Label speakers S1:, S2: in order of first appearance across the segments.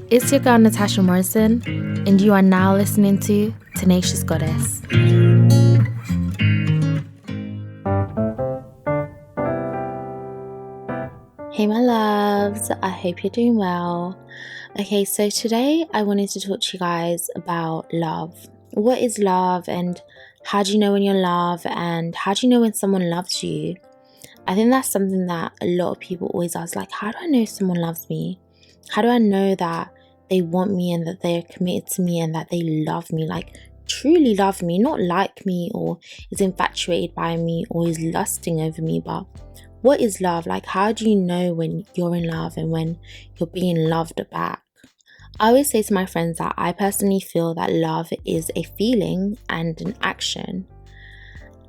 S1: It's your girl Natasha Morrison, and you are now listening to Tenacious Goddess. Hey my loves, I hope you're doing well. Okay, so today I wanted to talk to you guys about love. What is love, and how do you know when you're loved, and how do you know when someone loves you? I think that's something that a lot of people always ask, like, how do I know if someone loves me? How do I know that they want me and that they're committed to me and that they love me, like truly love me, not like me or is infatuated by me or is lusting over me, but what is love? Like, how do you know when you're in love and when you're being loved back? I always say to my friends that I personally feel that love is a feeling and an action.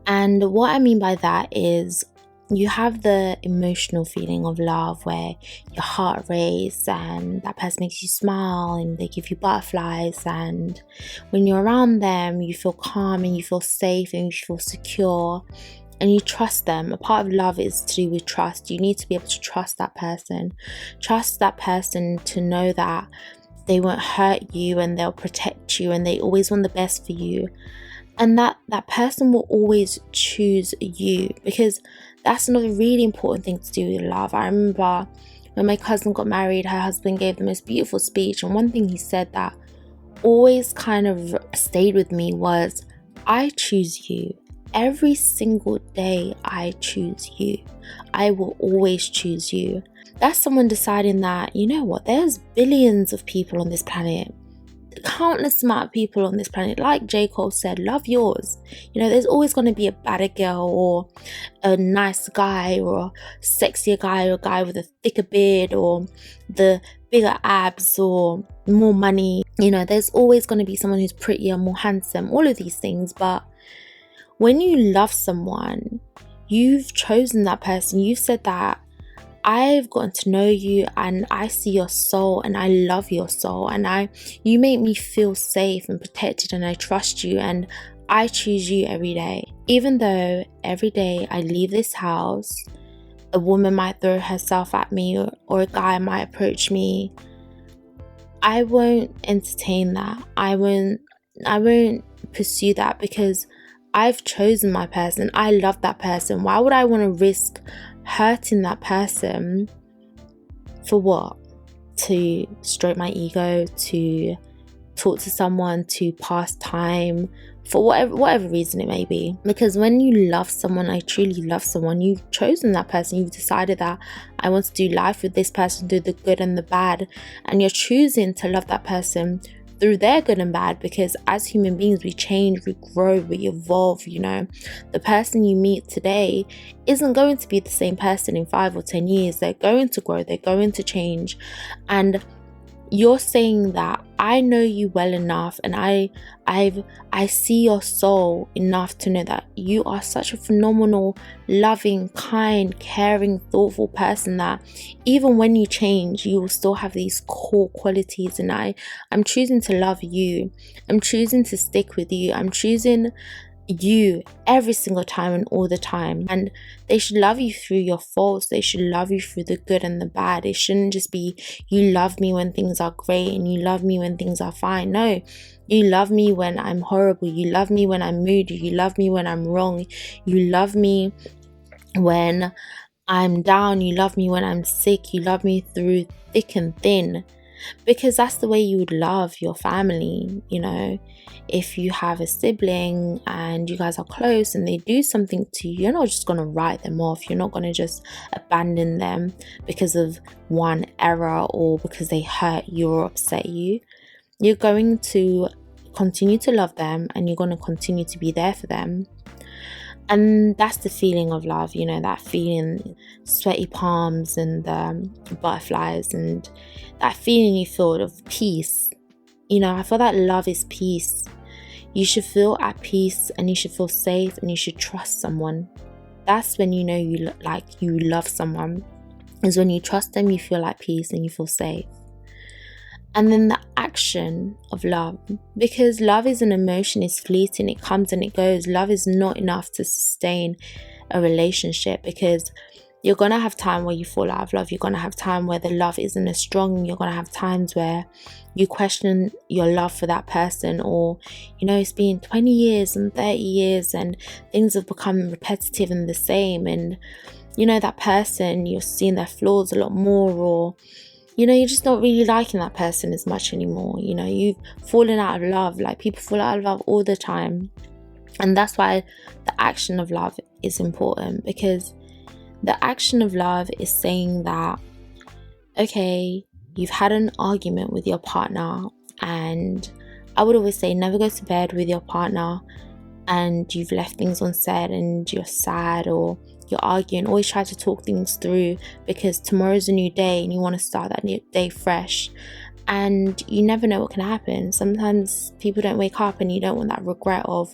S1: And what I mean by that is you have the emotional feeling of love where your heart races and that person makes you smile and they give you butterflies, and when you're around them you feel calm and you feel safe and you feel secure and you trust them. A part of love is to do with trust. You need to be able to trust that person to know that they won't hurt you and they'll protect you and they always want the best for you, and that person will always choose you, because that's another really important thing to do with love. I remember when my cousin got married, her husband gave the most beautiful speech, and one thing he said that always kind of stayed with me was, I choose you. Every single day I choose you. I will always choose you. That's someone deciding that, you know what, there's billions of people on this planet, countless amount of people on this planet. Like J. Cole said, love yours. You know, there's always going to be a badder girl or a nice guy or a sexier guy or a guy with a thicker beard or the bigger abs or more money. You know, there's always going to be someone who's prettier, more handsome, all of these things. But when you love someone, you've chosen that person. You've said that I've gotten to know you and I see your soul and I love your soul and you make me feel safe and protected and I trust you and I choose you every day. Even though every day I leave this house, a woman might throw herself at me or a guy might approach me, I won't entertain that. I won't pursue that, because I've chosen my person. I love that person. Why would I want to risk hurting that person for what? To stroke my ego, to talk to someone, to pass time, for whatever reason it may be. Because when you love someone, I truly love someone, you've chosen that person. You've decided that I want to do life with this person through the good and the bad, and you're choosing to love that person through their good and bad, because as human beings we change, we grow, we evolve. You know, the person you meet today isn't going to be the same person in 5 or 10 years. They're going to grow, they're going to change, and you're saying that I know you well enough and I see your soul enough to know that you are such a phenomenal, loving, kind, caring, thoughtful person that even when you change, you will still have these core qualities. And I'm choosing to love you. I'm choosing to stick with you. I'm choosing you every single time and all the time. And they should love you through your faults. They should love you through the good and the bad. It shouldn't just be you love me when things are great and you love me when things are fine. No, you love me when I'm horrible. You love me when I'm moody. You love me when I'm wrong. You love me when I'm down. You love me when I'm sick. You love me through thick and thin, because that's the way you would love your family. You know, if you have a sibling and you guys are close and they do something to you, you're not just going to write them off. You're not going to just abandon them because of one error or because they hurt you or upset you. You're going to continue to love them and you're going to continue to be there for them. And that's the feeling of love, you know, that feeling, sweaty palms and butterflies, and that feeling you feel of peace. You know, I feel that love is peace. You should feel at peace and you should feel safe and you should trust someone. That's when you know you love someone, is when you trust them, you feel at peace and you feel safe. And then the action of love, because love is an emotion, it's fleeting, it comes and it goes. Love is not enough to sustain a relationship, because You're going to have time where you fall out of love. You're going to have time where the love isn't as strong. You're going to have times where you question your love for that person, or, it's been 20 years and 30 years and things have become repetitive and the same. And, that person, you're seeing their flaws a lot more, or, you're just not really liking that person as much anymore. You've fallen out of love. Like, people fall out of love all the time. And that's why the action of love is important, because the action of love is saying that, okay, you've had an argument with your partner, and I would always say never go to bed with your partner and you've left things unsaid and you're sad or you're arguing. Always try to talk things through, because tomorrow's a new day and you want to start that new day fresh, and you never know what can happen. Sometimes people don't wake up and you don't want that regret of,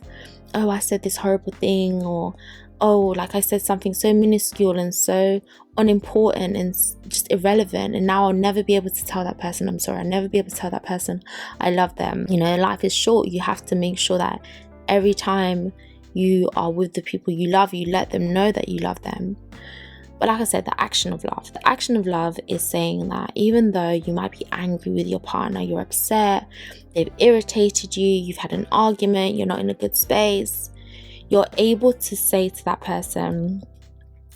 S1: oh, I said this horrible thing, or oh, like I said something so minuscule and so unimportant and just irrelevant, and now I'll never be able to tell that person I'm sorry. I'll never be able to tell that person I love them. Life is short. You have to make sure that every time you are with the people you love, you let them know that you love them. But like I said, the action of love is saying that even though you might be angry with your partner, you're upset, they've irritated you, you've had an argument, you're not in a good space, you're able to say to that person,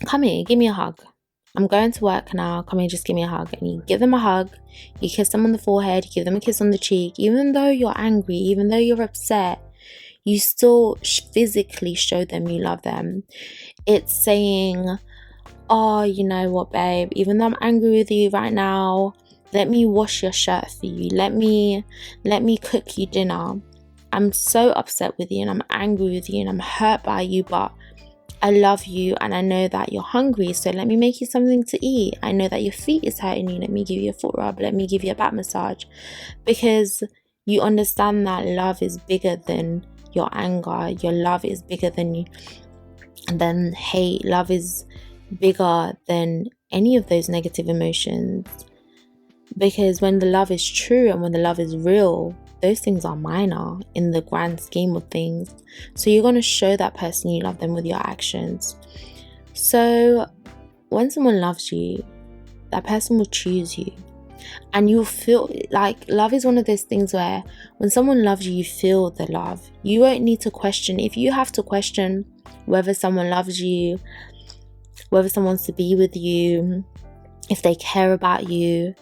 S1: come here, give me a hug. I'm going to work now, come here, just give me a hug. And you give them a hug, you kiss them on the forehead, you give them a kiss on the cheek. Even though you're angry, even though you're upset, you still physically show them you love them. It's saying, oh, you know what, babe, even though I'm angry with you right now, let me wash your shirt for you. Let me cook you dinner. I'm so upset with you and I'm angry with you and I'm hurt by you, but I love you and I know that you're hungry, so let me make you something to eat. I know that your feet is hurting you, let me give you a foot rub, let me give you a back massage, because you understand that love is bigger than your anger. Your love is bigger than hate. Love is bigger than any of those negative emotions, because when the love is true and when the love is real, those things are minor in the grand scheme of things. So you're going to show that person you love them with your actions. So when someone loves you, that person will choose you, and you'll feel like love is one of those things where when someone loves you, you feel the love. You won't need to question. If you have to question whether someone loves you, whether someone wants to be with you, if they care about you,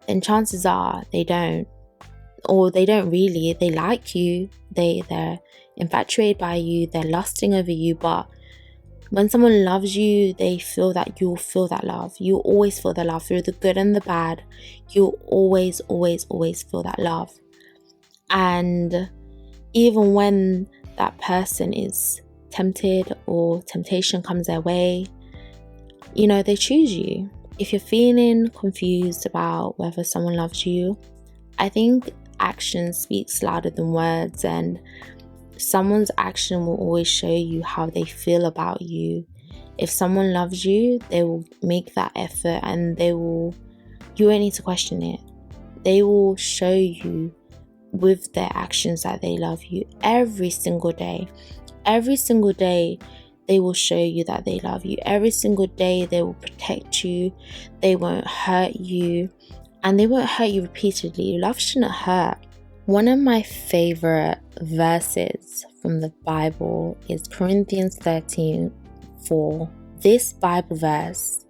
S1: then chances are they don't. Or they don't really. They like you, they're infatuated by you, they're lusting over you. But when someone loves you, they feel that you'll feel that love. You always feel that love through the good and the bad. You'll always feel that love. And even when that person is tempted or temptation comes their way, they choose you. If you're feeling confused about whether someone loves you, I think action speaks louder than words, and someone's action will always show you how they feel about you. If someone loves you, they will make that effort, and you won't need to question it. They will show you with their actions that they love you every single day. Every single day they will show you that they love you. Every single day they will protect you. They won't hurt you. And they won't hurt you repeatedly. Love shouldn't hurt. One of my favorite verses from the Bible is Corinthians 13:4. This Bible verse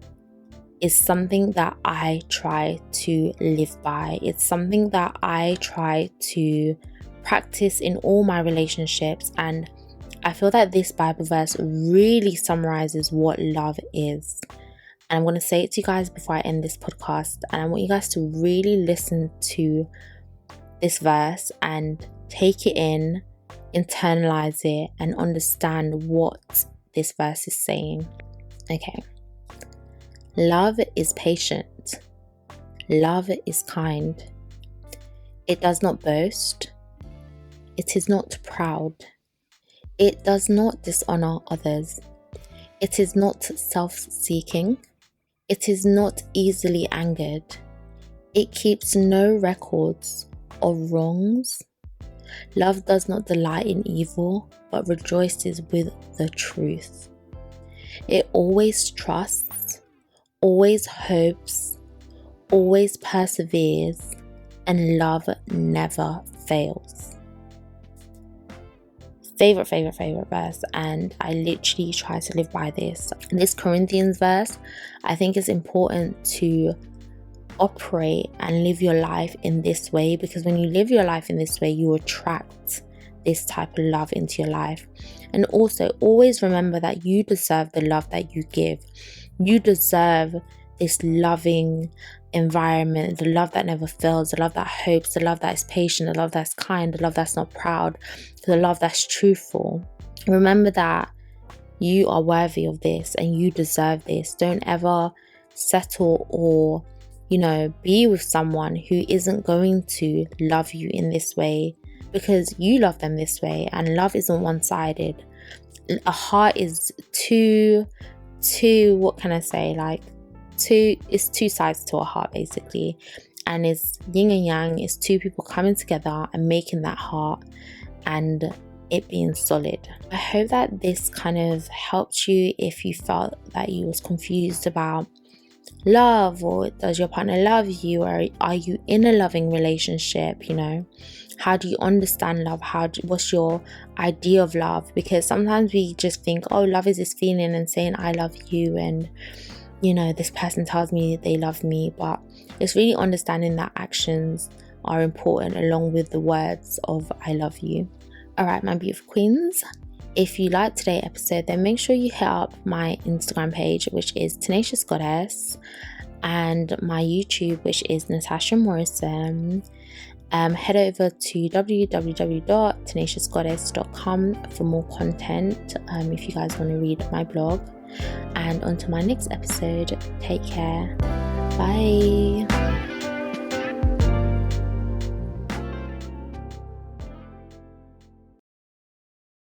S1: is something that I try to live by. It's something that I try to practice in all my relationships. And I feel that this Bible verse really summarizes what love is. And I'm going to say it to you guys before I end this podcast. And I want you guys to really listen to this verse and take it in, internalize it, and understand what this verse is saying. Okay. Love is patient. Love is kind. It does not boast. It is not proud. It does not dishonor others. It is not self-seeking. It is not easily angered. It keeps no records of wrongs. Love does not delight in evil, but rejoices with the truth. It always trusts, always hopes, always perseveres, and love never fails. Favorite verse, and I literally try to live by this. This Corinthians verse, I think it's important to operate and live your life in this way, because when you live your life in this way, you attract this type of love into your life. And also always remember that you deserve the love that you give. You deserve this loving environment, the love that never fails, the love that hopes, the love that is patient, the love that's kind, the love that's not proud, the love that's truthful. Remember that you are worthy of this and you deserve this. Don't ever settle or, be with someone who isn't going to love you in this way, because you love them this way, and love isn't one-sided. A heart is what can I say, it's two sides to a heart basically, and it's yin and yang. It's two people coming together and making that heart and it being solid. I hope that this kind of helped you if you felt that you was confused about love, or does your partner love you, or are you in a loving relationship? How do you understand love? What's your idea of love? Because sometimes we just think, oh, love is this feeling and saying I love you, and this person tells me they love me, but it's really understanding that actions are important along with the words of I love you. All right, my beautiful queens, if you liked today's episode, then make sure you hit up my Instagram page, which is Tenacious Goddess, and my YouTube, which is Natasha Morrison. Head over to www.tenaciousgoddess.com for more content if you guys want to read my blog. And on to my next episode. Take care. Bye.